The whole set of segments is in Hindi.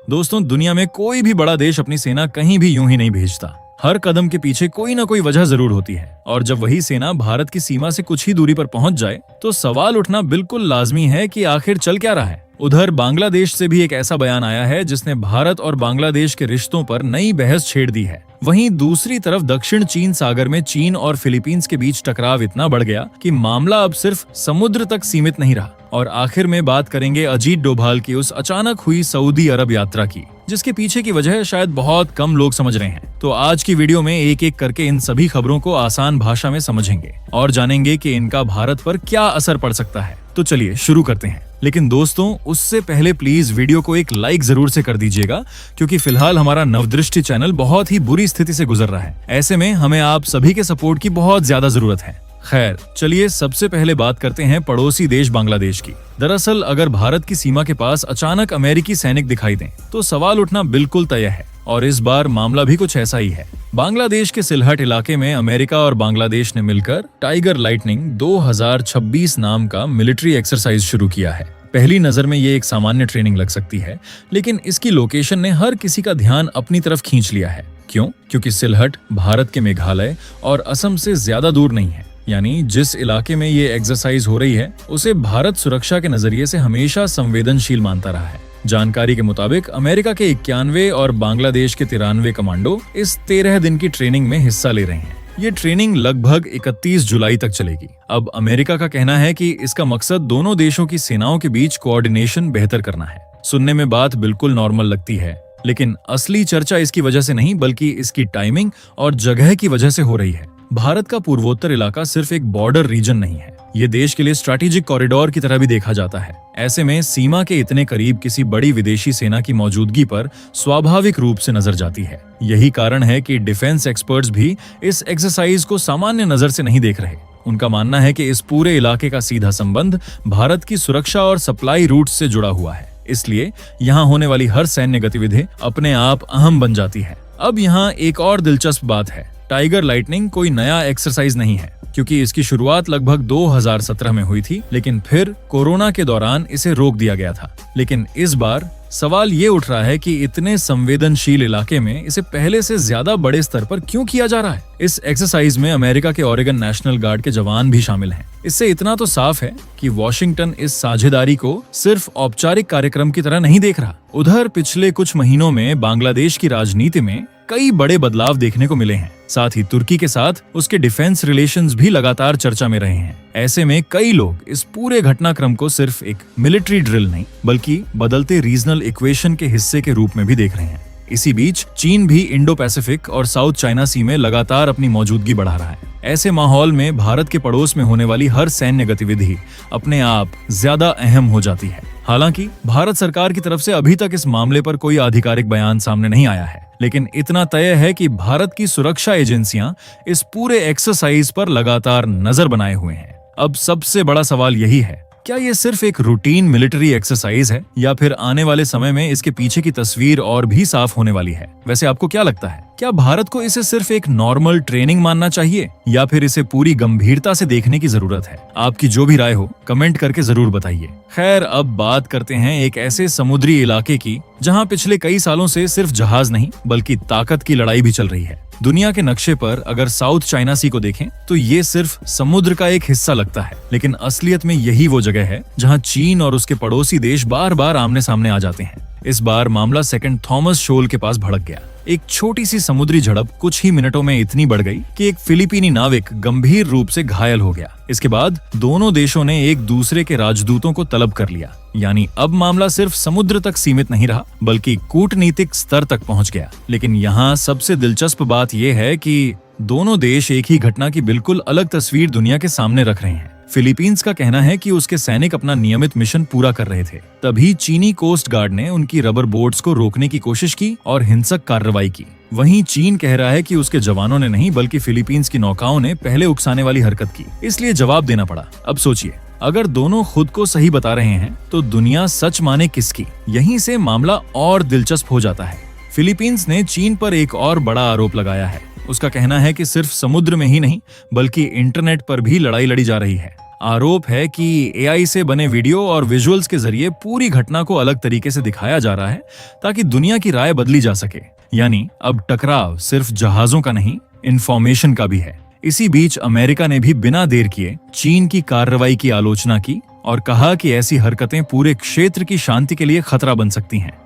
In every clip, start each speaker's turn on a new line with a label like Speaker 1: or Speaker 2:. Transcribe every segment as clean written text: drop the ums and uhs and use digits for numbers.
Speaker 1: दोस्तों, दुनिया में कोई भी बड़ा देश अपनी सेना कहीं भी यूं ही नहीं भेजता। हर कदम के पीछे कोई ना कोई वजह जरूर होती है और जब वही सेना भारत की सीमा से कुछ ही दूरी पर पहुंच जाए तो सवाल उठना बिल्कुल लाजमी है कि आखिर चल क्या रहा है। उधर बांग्लादेश से भी एक ऐसा बयान आया है जिसने भारत और बांग्लादेश के रिश्तों पर नई बहस छेड़ दी है। वहीं दूसरी तरफ दक्षिण चीन सागर में चीन और फिलीपींस के बीच टकराव इतना बढ़ गया कि मामला अब सिर्फ समुद्र तक सीमित नहीं रहा। और आखिर में बात करेंगे अजीत डोभाल की उस अचानक हुई सऊदी अरब यात्रा की, जिसके पीछे की वजह शायद बहुत कम लोग समझ रहे हैं। तो आज की वीडियो में एक एक करके इन सभी खबरों को आसान भाषा में समझेंगे और जानेंगे कि इनका भारत पर क्या असर पड़ सकता है। तो चलिए शुरू करते हैं। लेकिन दोस्तों, उससे पहले प्लीज वीडियो को एक लाइक जरूर से कर दीजिएगा, क्योंकि फिलहाल हमारा नवदृष्टि चैनल बहुत ही बुरी स्थिति से गुजर रहा है। ऐसे में हमें आप सभी के सपोर्ट की बहुत ज्यादा जरूरत है। खैर, चलिए सबसे पहले बात करते हैं पड़ोसी देश बांग्लादेश की। दरअसल अगर भारत की सीमा के पास अचानक अमेरिकी सैनिक दिखाई दें तो सवाल उठना बिल्कुल तय है और इस बार मामला भी कुछ ऐसा ही है। बांग्लादेश के सिलहट इलाके में अमेरिका और बांग्लादेश ने मिलकर टाइगर लाइटनिंग 2026 नाम का मिलिट्री एक्सरसाइज शुरू किया है। पहली नजर में ये एक सामान्य ट्रेनिंग लग सकती है, लेकिन इसकी लोकेशन ने हर किसी का ध्यान अपनी तरफ खींच लिया है। क्यों? क्योंकि सिलहट भारत के मेघालय और असम से ज्यादा दूर नहीं है। यानी जिस इलाके में ये एक्सरसाइज हो रही है उसे भारत सुरक्षा के नजरिए से हमेशा संवेदनशील मानता रहा है। जानकारी के मुताबिक अमेरिका के 91 और बांग्लादेश के 93 कमांडो इस 13 दिन की ट्रेनिंग में हिस्सा ले रहे हैं। ये ट्रेनिंग लगभग 31 जुलाई तक चलेगी। अब अमेरिका का कहना है कि इसका मकसद दोनों देशों की सेनाओं के बीच कोऑर्डिनेशन बेहतर करना है। सुनने में बात बिल्कुल नॉर्मल लगती है, लेकिन असली चर्चा इसकी वजह से नहीं बल्कि इसकी टाइमिंग और जगह की वजह से हो रही है। भारत का पूर्वोत्तर इलाका सिर्फ एक बॉर्डर रीजन नहीं है, ये देश के लिए स्ट्रैटेजिक कॉरिडोर की तरह भी देखा जाता है। ऐसे में सीमा के इतने करीब किसी बड़ी विदेशी सेना की मौजूदगी पर स्वाभाविक रूप से नजर जाती है। यही कारण है कि डिफेंस एक्सपर्ट्स भी इस एक्सरसाइज को सामान्य नजर से नहीं देख रहे। उनका मानना है कि इस पूरे इलाके का सीधा संबंध भारत की सुरक्षा और सप्लाई रूट से जुड़ा हुआ है, इसलिए यहाँ होने वाली हर सैन्य गतिविधि अपने आप अहम बन जाती है। अब यहाँ एक और दिलचस्प बात है, टाइगर लाइटनिंग कोई नया एक्सरसाइज नहीं है, क्योंकि इसकी शुरुआत लगभग 2017 में हुई थी, लेकिन फिर कोरोना के दौरान इसे रोक दिया गया था। लेकिन इस बार सवाल ये उठ रहा है कि इतने संवेदनशील इलाके में इसे पहले से ज्यादा बड़े स्तर पर क्यों किया जा रहा है। इस एक्सरसाइज में अमेरिका के ओरेगन नेशनल गार्ड के जवान भी शामिल हैं। इससे इतना तो साफ है कि वॉशिंगटन इस साझेदारी को सिर्फ औपचारिक कार्यक्रम की तरह नहीं देख रहा। उधर पिछले कुछ महीनों में बांग्लादेश की राजनीति में कई बड़े बदलाव देखने को मिले हैं। साथ ही तुर्की के साथ उसके डिफेंस रिलेशंस भी लगातार चर्चा में रहे हैं। ऐसे में कई लोग इस पूरे घटनाक्रम को सिर्फ एक मिलिट्री ड्रिल नहीं बल्कि बदलते रीजनल इक्वेशन के हिस्से के रूप में भी देख रहे हैं। इसी बीच चीन भी इंडो पैसिफिक और साउथ चाइना सी में लगातार अपनी मौजूदगी बढ़ा रहा है। ऐसे माहौल में भारत के पड़ोस में होने वाली हर सैन्य गतिविधि अपने आप ज्यादा अहम हो जाती है। हालांकि भारत सरकार की तरफ से अभी तक इस मामले पर कोई आधिकारिक बयान सामने नहीं आया है, लेकिन इतना तय है कि भारत की सुरक्षा एजेंसियां इस पूरे एक्सरसाइज पर लगातार नजर बनाए हुए हैं। अब सबसे बड़ा सवाल यही है, क्या ये सिर्फ एक रूटीन मिलिट्री एक्सरसाइज है या फिर आने वाले समय में इसके पीछे की तस्वीर और भी साफ होने वाली है? वैसे आपको क्या लगता है, क्या भारत को इसे सिर्फ एक नॉर्मल ट्रेनिंग मानना चाहिए या फिर इसे पूरी गंभीरता से देखने की जरूरत है? आपकी जो भी राय हो कमेंट करके जरूर बताइए। खैर, अब बात करते हैं एक ऐसे समुद्री इलाके की जहां पिछले कई सालों से सिर्फ जहाज नहीं बल्कि ताकत की लड़ाई भी चल रही है। दुनिया के नक्शे पर अगर साउथ चाइना सी को देखें तो ये सिर्फ समुद्र का एक हिस्सा लगता है, लेकिन असलियत में यही वो जगह है जहां चीन और उसके पड़ोसी देश बार बार आमने सामने आ जाते हैं। इस बार मामला सेकंड थॉमस शोल के पास भड़क गया। एक छोटी सी समुद्री झड़प कुछ ही मिनटों में इतनी बढ़ गई कि एक फिलीपीनी नाविक गंभीर रूप से घायल हो गया। इसके बाद दोनों देशों ने एक दूसरे के राजदूतों को तलब कर लिया। यानी अब मामला सिर्फ समुद्र तक सीमित नहीं रहा बल्कि कूटनीतिक स्तर तक पहुंच गया। लेकिन यहाँ सबसे दिलचस्प बात यह है कि दोनों देश एक ही घटना की बिल्कुल अलग तस्वीर दुनिया के सामने रख रहे हैं। फिलीपींस का कहना है कि उसके सैनिक अपना नियमित मिशन पूरा कर रहे थे, तभी चीनी कोस्ट गार्ड ने उनकी रबर बोट्स को रोकने की कोशिश की और हिंसक कार्रवाई की। वहीं चीन कह रहा है कि उसके जवानों ने नहीं बल्कि फिलीपींस की नौकाओं ने पहले उकसाने वाली हरकत की, इसलिए जवाब देना पड़ा। अब सोचिए, अगर दोनों खुद को सही बता रहे हैं तो दुनिया सच माने किसकी? यहीं से मामला और दिलचस्प हो जाता है। फिलीपींस ने चीन पर एक और बड़ा आरोप लगाया है। उसका कहना है कि सिर्फ समुद्र में ही नहीं बल्कि इंटरनेट पर भी लड़ाई लड़ी जा रही है। आरोप है कि एआई से बने वीडियो और विजुअल्स के जरिए पूरी घटना को अलग तरीके से दिखाया जा रहा है ताकि दुनिया की राय बदली जा सके। यानी अब टकराव सिर्फ जहाजों का नहीं, इंफॉर्मेशन का भी है। इसी बीच अमेरिका ने भी बिना देर किए चीन की कार्रवाई की आलोचना की और कहा कि ऐसी हरकतें पूरे क्षेत्र की शांति के लिए खतरा बन सकती हैं।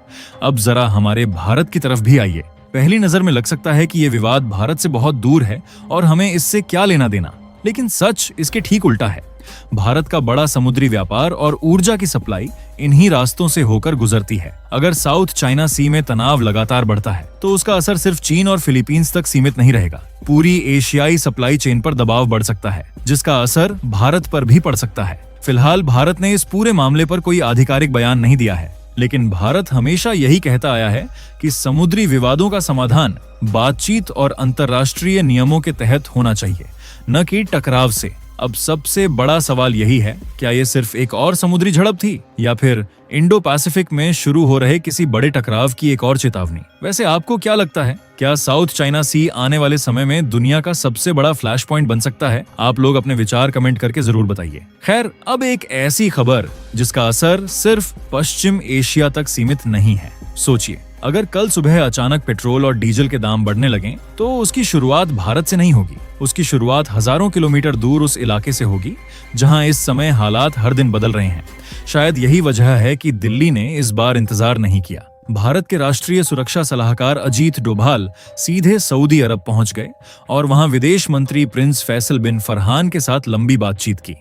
Speaker 1: अब जरा हमारे भारत की तरफ भी आइए। पहली नजर में लग सकता है कि ये विवाद भारत से बहुत दूर है और हमें इससे क्या लेना देना, लेकिन सच इसके ठीक उल्टा है। भारत का बड़ा समुद्री व्यापार और ऊर्जा की सप्लाई इन्हीं रास्तों से होकर गुजरती है। अगर साउथ चाइना सी में तनाव लगातार बढ़ता है तो उसका असर सिर्फ चीन और फिलीपींस तक सीमित नहीं रहेगा। पूरी एशियाई सप्लाई चेन पर दबाव बढ़ सकता है, जिसका असर भारत पर भी पड़ सकता है। फिलहाल भारत ने इस पूरे मामले पर कोई आधिकारिक बयान नहीं दिया है, लेकिन भारत हमेशा यही कहता आया है कि समुद्री विवादों का समाधान बातचीत और अंतर्राष्ट्रीय नियमों के तहत होना चाहिए, न कि टकराव से। अब सबसे बड़ा सवाल यही है, क्या ये सिर्फ एक और समुद्री झड़प थी या फिर इंडो पैसिफिक में शुरू हो रहे किसी बड़े टकराव की एक और चेतावनी? वैसे आपको क्या लगता है, क्या साउथ चाइना सी आने वाले समय में दुनिया का सबसे बड़ा फ्लैश पॉइंट बन सकता है? आप लोग अपने विचार कमेंट करके जरूर बताइए। खैर, अब एक ऐसी खबर जिसका असर सिर्फ पश्चिम एशिया तक सीमित नहीं है। सोचिए, अगर कल सुबह अचानक पेट्रोल और डीजल के दाम बढ़ने लगें, तो उसकी शुरुआत भारत से नहीं होगी। उसकी शुरुआत हजारों किलोमीटर दूर उस इलाके से होगी जहां इस समय हालात हर दिन बदल रहे हैं। शायद यही वजह है कि दिल्ली ने इस बार इंतजार नहीं किया। भारत के राष्ट्रीय सुरक्षा सलाहकार अजीत डोभाल सीधे सऊदी अरब पहुंच गए और वहां विदेश मंत्री प्रिंस फैसल बिन फरहान के साथ लंबी बातचीत की।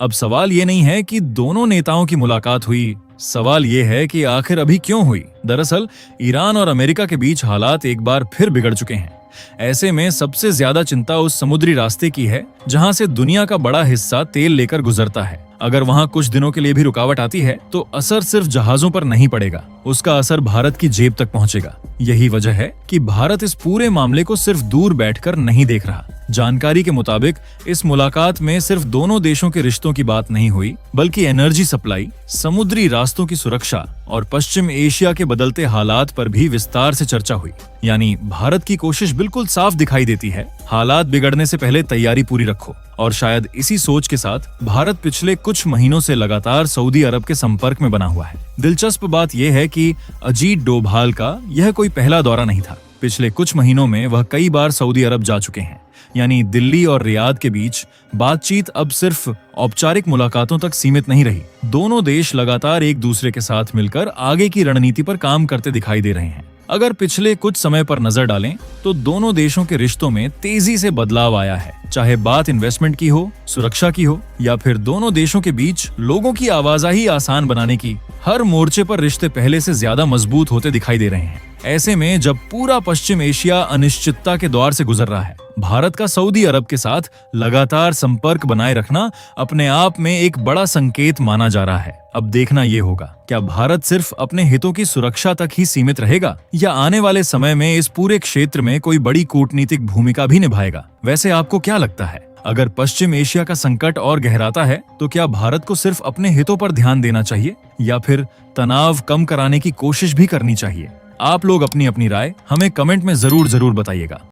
Speaker 1: अब सवाल ये नहीं है कि दोनों नेताओं की मुलाकात हुई, सवाल ये है कि आखिर अभी क्यों हुई। दरअसल ईरान और अमेरिका के बीच हालात एक बार फिर बिगड़ चुके हैं। ऐसे में सबसे ज्यादा चिंता उस समुद्री रास्ते की है जहां से दुनिया का बड़ा हिस्सा तेल लेकर गुजरता है। अगर वहां कुछ दिनों के लिए भी रुकावट आती है तो असर सिर्फ जहाजों पर नहीं पड़ेगा, उसका असर भारत की जेब तक पहुंचेगा। यही वजह है कि भारत इस पूरे मामले को सिर्फ दूर बैठकर नहीं देख रहा। जानकारी के मुताबिक इस मुलाकात में सिर्फ दोनों देशों के रिश्तों की बात नहीं हुई, बल्कि एनर्जी सप्लाई, समुद्री रास्तों की सुरक्षा और पश्चिम एशिया के बदलते हालात पर भी विस्तार से चर्चा हुई। यानी भारत की कोशिश बिल्कुल साफ दिखाई देती है, हालात बिगड़ने से पहले तैयारी पूरी रखो। और शायद इसी सोच के साथ भारत पिछले कुछ महीनों से लगातार सऊदी अरब के संपर्क में बना हुआ है। दिलचस्प बात यह है कि अजीत डोभाल का यह कोई पहला दौरा नहीं था। पिछले कुछ महीनों में वह कई बार सऊदी अरब जा चुके हैं। यानी दिल्ली और रियाद के बीच बातचीत अब सिर्फ औपचारिक मुलाकातों तक सीमित नहीं रही। दोनों देश लगातार एक दूसरे के साथ मिलकर आगे की रणनीति पर काम करते दिखाई दे रहे हैं। अगर पिछले कुछ समय पर नजर डालें तो दोनों देशों के रिश्तों में तेजी से बदलाव आया है, चाहे बात इन्वेस्टमेंट की हो, सुरक्षा की हो या फिर दोनों देशों के बीच लोगों की आवाजाही आसान बनाने की। हर मोर्चे पर रिश्ते पहले से ज्यादा मजबूत होते दिखाई दे रहे हैं। ऐसे में जब पूरा पश्चिम एशिया अनिश्चितता के दौर से गुजर रहा है, भारत का सऊदी अरब के साथ लगातार संपर्क बनाए रखना अपने आप में एक बड़ा संकेत माना जा रहा है। अब देखना ये होगा, क्या भारत सिर्फ अपने हितों की सुरक्षा तक ही सीमित रहेगा या आने वाले समय में इस पूरे क्षेत्र में कोई बड़ी कूटनीतिक भूमिका भी निभाएगा? वैसे आपको क्या लगता है, अगर पश्चिम एशिया का संकट और गहराता है तो क्या भारत को सिर्फ अपने हितों पर ध्यान देना चाहिए या फिर तनाव कम कराने की कोशिश भी करनी चाहिए? आप लोग अपनी अपनी राय हमें कमेंट में जरूर बताइएगा।